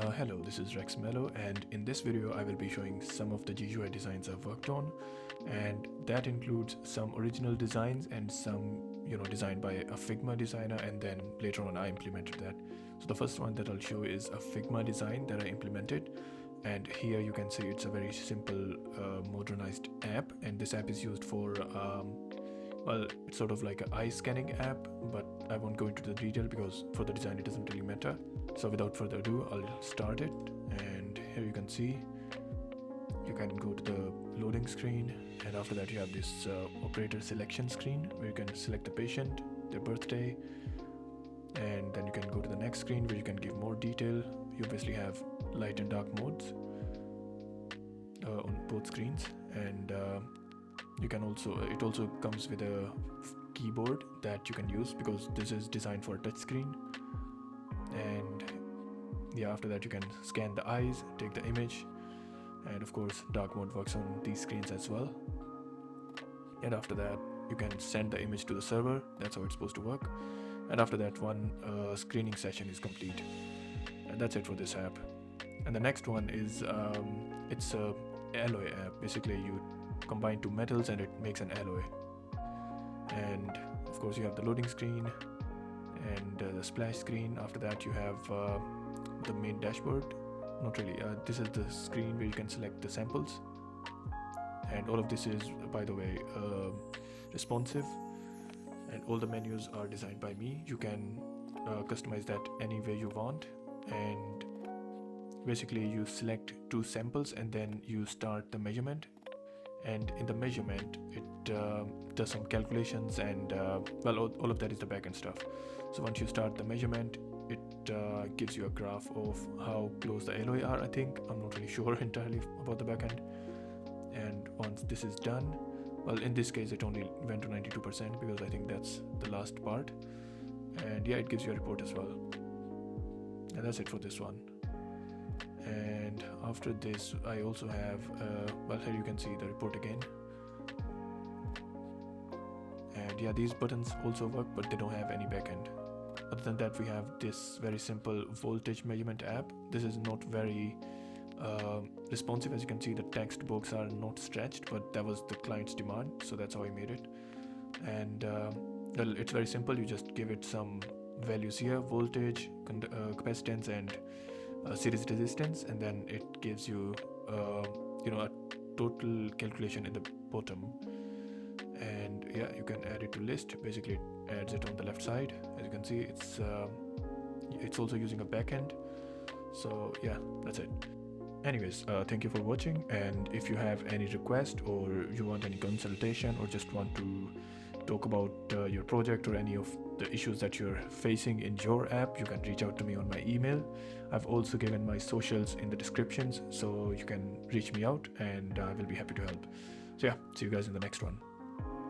Hello, this is Rex Mello, and in this video I will be showing some of the GUI designs I've worked on, and that includes some original designs and some designed by a Figma designer, and then later on I implemented that. So the first one that I'll show is a Figma design that I implemented, and here you can see it's a very simple modernized app, and this app is used for well, it's sort of like an eye scanning app, but I won't go into the detail because for the design it doesn't really matter. So without further ado, I'll start it, and here you can see you can go to the loading screen, and after that you have this operator selection screen where you can select the patient, their birthday, and then you can go to the next screen where you can give more detail. You obviously have light and dark modes on both screens, and you can also it also comes with a keyboard that you can use because this is designed for a touch screen. And yeah, after that you can scan the eyes, take the image, and of course dark mode works on these screens as well. And after that you can send the image to the server. That's how it's supposed to work. And after that, one screening session is complete, and that's it for this app. And the next one is it's a alloy app. Basically you combine two metals and it makes an alloy. And of course you have the loading screen and the splash screen. After that you have the main dashboard. Not really, this is the screen where you can select the samples, and all of this is, by the way, responsive, and all the menus are designed by me. You can customize that any way you want, and basically you select two samples and then you start the measurement, and in the measurement it does some calculations, and well, all of that is the backend stuff. So once you start the measurement, it gives you a graph of how close the alloy are. I think I'm not really sure entirely about the backend. And once this is done, well, in this case it only went to 92% because I think that's the last part, and yeah, it gives you a report as well. And that's it for this one. And after this I also have well, here you can see the report again, and yeah, these buttons also work, but they don't have any backend. Other than that, we have this very simple voltage measurement app. This is not very responsive. As you can see, the text box are not stretched, but that was the client's demand, so that's how I made it. And well, it's very simple. You just give it some values here: voltage, capacitance, and series resistance, and then it gives you a total calculation in the bottom. And yeah, you can add it to list. Basically it adds it on the left side. As you can see, it's also using a backend. So yeah, that's it. Anyways, thank you for watching, and if you have any request or you want any consultation or just want to talk about your project or any of the issues that you're facing in your app, you can reach out to me on my email. I've also given my socials in the descriptions, so you can reach me out and I will be happy to help. So yeah, see you guys in the next one.